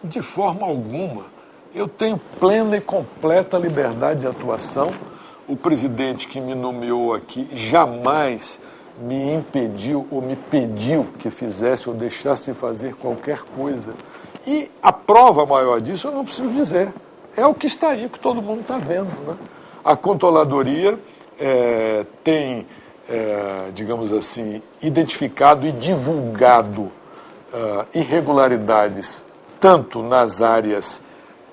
De forma alguma. Eu tenho plena e completa liberdade de atuação. O presidente que me nomeou aqui jamais me impediu ou me pediu que fizesse ou deixasse de fazer qualquer coisa. E a prova maior disso eu não preciso dizer. É o que está aí, que todo mundo está vendo. Né? A controladoria tem, digamos assim, identificado e divulgado irregularidades tanto nas áreas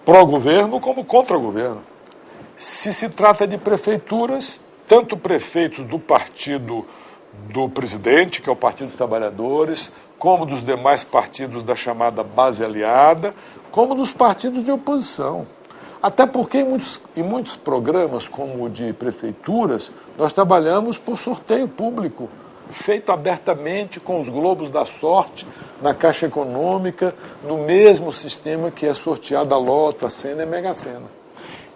pró-governo como contra-governo. Se trata de prefeituras, tanto prefeitos do partido do presidente, que é o Partido dos Trabalhadores, como dos demais partidos da chamada base aliada, como dos partidos de oposição. Até porque em muitos programas, como o de prefeituras, nós trabalhamos por sorteio público, feito abertamente com os globos da sorte, na Caixa Econômica, no mesmo sistema que é sorteada a Loto, a Sena e a Mega Sena.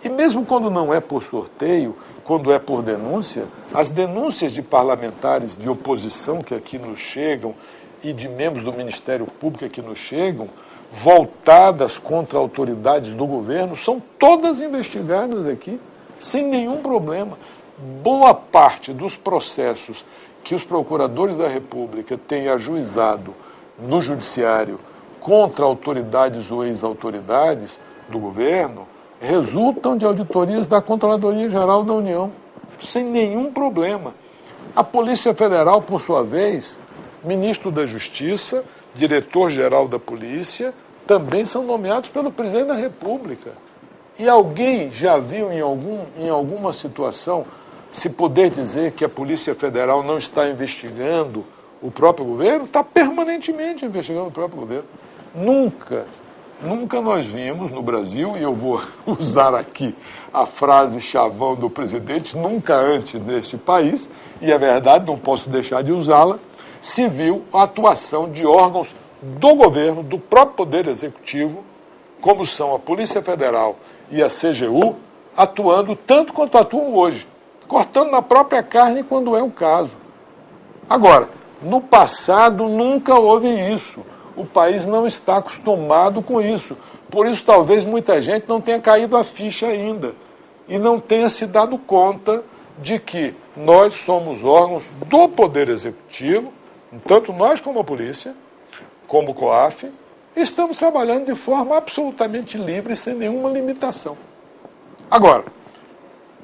E mesmo quando não é por sorteio, quando é por denúncia, as denúncias de parlamentares de oposição que aqui nos chegam e de membros do Ministério Público que nos chegam, voltadas contra autoridades do governo, são todas investigadas aqui, sem nenhum problema. Boa parte dos processos que os procuradores da República têm ajuizado no judiciário contra autoridades ou ex-autoridades do governo resultam de auditorias da Controladoria Geral da União, sem nenhum problema. A Polícia Federal, por sua vez, ministro da Justiça, diretor-geral da Polícia, também são nomeados pelo presidente da República. E alguém já viu em alguma situação se poder dizer que a Polícia Federal não está investigando o próprio governo? Está permanentemente investigando o próprio governo. Nunca nós vimos no Brasil, e eu vou usar aqui a frase chavão do presidente, nunca antes neste país, e é verdade, não posso deixar de usá-la, se viu a atuação de órgãos do governo, do próprio Poder Executivo, como são a Polícia Federal e a CGU, atuando tanto quanto atuam hoje, cortando na própria carne quando é o caso. Agora, no passado nunca houve isso. O país não está acostumado com isso. Por isso, talvez muita gente não tenha caído a ficha ainda e não tenha se dado conta de que nós somos órgãos do Poder Executivo, tanto nós como a polícia, como o COAF, estamos trabalhando de forma absolutamente livre, sem nenhuma limitação. Agora,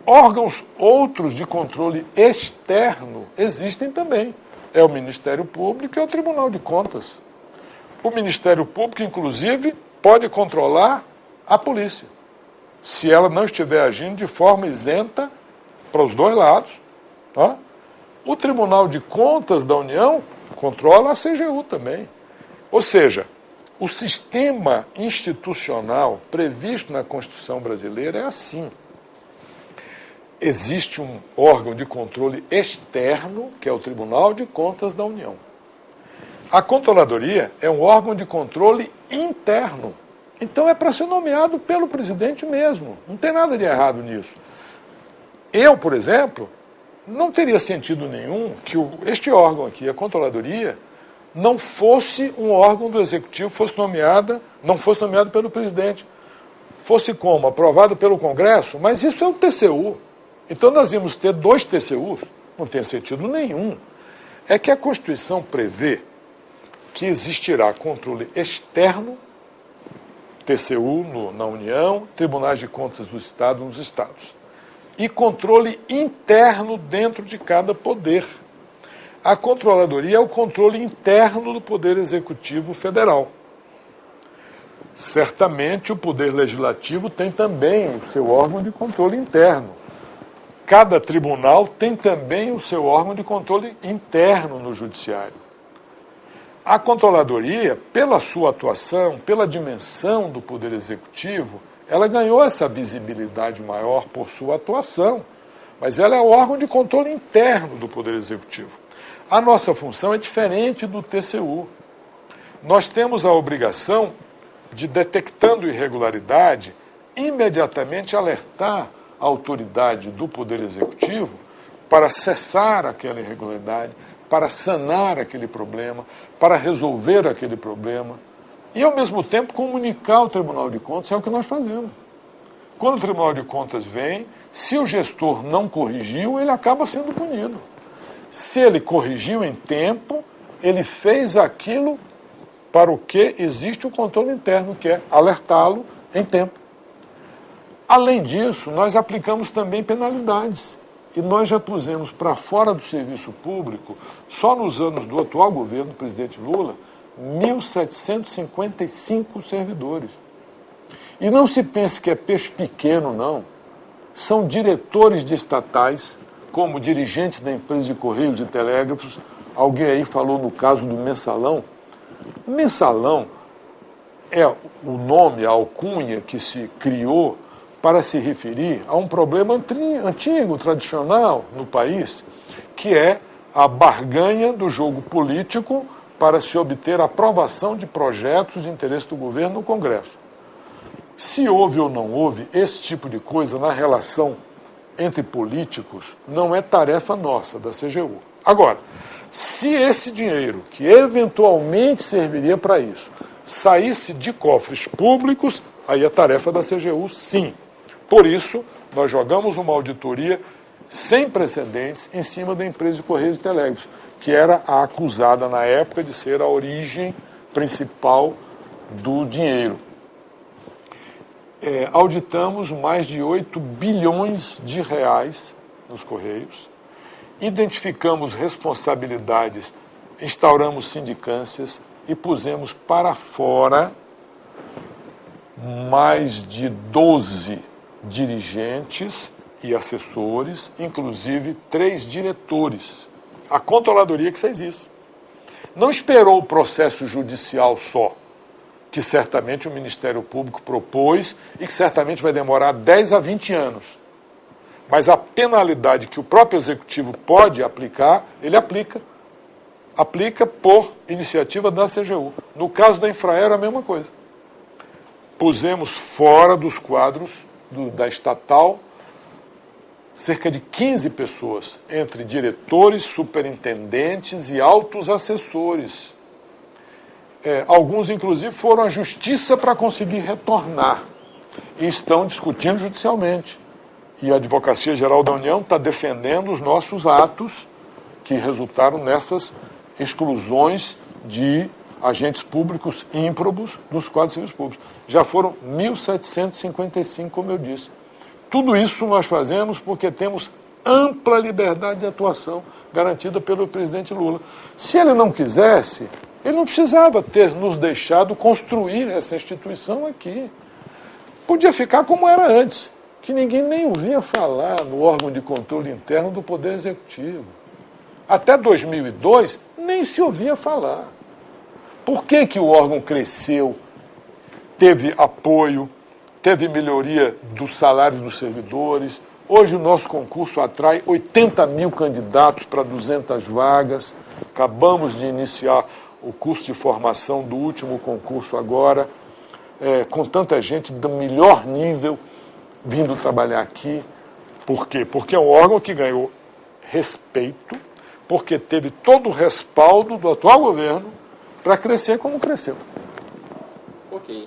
órgãos outros de controle externo existem também. É o Ministério Público e é o Tribunal de Contas. O Ministério Público, inclusive, pode controlar a polícia, se ela não estiver agindo de forma isenta para os dois lados. Tá? O Tribunal de Contas da União controla a CGU também. Ou seja, o sistema institucional previsto na Constituição brasileira é assim. Existe um órgão de controle externo, que é o Tribunal de Contas da União. A Controladoria é um órgão de controle interno. Então é para ser nomeado pelo presidente mesmo. Não tem nada de errado nisso. Eu, por exemplo, não teria sentido nenhum que este órgão aqui, a Controladoria, não fosse um órgão do Executivo, não fosse nomeado pelo presidente. Fosse como? Aprovado pelo Congresso? Mas isso é o TCU. Então nós íamos ter 2 TCUs. Não tem sentido nenhum. É que a Constituição prevê que existirá controle externo, TCU na União, Tribunais de Contas do Estado nos Estados, e controle interno dentro de cada poder. A Controladoria é o controle interno do Poder Executivo Federal. Certamente o Poder Legislativo tem também o seu órgão de controle interno. Cada tribunal tem também o seu órgão de controle interno no Judiciário. A Controladoria, pela sua atuação, pela dimensão do Poder Executivo, ela ganhou essa visibilidade maior por sua atuação, mas ela é o órgão de controle interno do Poder Executivo. A nossa função é diferente do TCU. Nós temos a obrigação de, detectando irregularidade, imediatamente alertar a autoridade do Poder Executivo para cessar aquela irregularidade, para sanar aquele problema, para resolver aquele problema. e, ao mesmo tempo, comunicar ao Tribunal de Contas, é o que nós fazemos. Quando o Tribunal de Contas vem, se o gestor não corrigiu, ele acaba sendo punido. Se ele corrigiu em tempo, ele fez aquilo para o que existe o controle interno, que é alertá-lo em tempo. Além disso, nós aplicamos também penalidades. E nós já pusemos para fora do serviço público, só nos anos do atual governo do presidente Lula, 1.755 servidores. E não se pense que é peixe pequeno, não. São diretores de estatais, como dirigentes da empresa de Correios e Telégrafos. Alguém aí falou no caso do Mensalão. O Mensalão é o nome, a alcunha que se criou para se referir a um problema antigo, tradicional no país, que é a barganha do jogo político para se obter a aprovação de projetos de interesse do governo no Congresso. Se houve ou não houve esse tipo de coisa na relação entre políticos, não é tarefa nossa, da CGU. Agora, se esse dinheiro, que eventualmente serviria para isso, saísse de cofres públicos, aí é tarefa da CGU, sim. Por isso, nós jogamos uma auditoria sem precedentes em cima da empresa de Correios e Telégrafos, que era a acusada na época de ser a origem principal do dinheiro. Auditamos mais de 8 bilhões de reais nos Correios, identificamos responsabilidades, instauramos sindicâncias e pusemos para fora mais de 12 dirigentes e assessores, inclusive 3 diretores. A controladoria que fez isso. Não esperou o processo judicial só, que certamente o Ministério Público propôs e que certamente vai demorar 10 a 20 anos. Mas a penalidade que o próprio Executivo pode aplicar, ele aplica. Aplica por iniciativa da CGU. No caso da Infraero, a mesma coisa. Pusemos fora dos quadros da estatal cerca de 15 pessoas, entre diretores, superintendentes e altos assessores. Alguns, inclusive, foram à justiça para conseguir retornar e estão discutindo judicialmente. E a Advocacia Geral da União está defendendo os nossos atos que resultaram nessas exclusões de agentes públicos ímprobos dos quadros civis públicos. Já foram 1.755, como eu disse. Tudo isso nós fazemos porque temos ampla liberdade de atuação garantida pelo presidente Lula. Se ele não quisesse, ele não precisava ter nos deixado construir essa instituição aqui. Podia ficar como era antes, que ninguém nem ouvia falar no órgão de controle interno do Poder Executivo. Até 2002, nem se ouvia falar. Por que que o órgão cresceu, teve apoio, teve melhoria dos salários dos servidores? Hoje o nosso concurso atrai 80 mil candidatos para 200 vagas. Acabamos de iniciar o curso de formação do último concurso agora, com tanta gente do melhor nível vindo trabalhar aqui. Por quê? Porque é um órgão que ganhou respeito, porque teve todo o respaldo do atual governo para crescer como cresceu. Ok.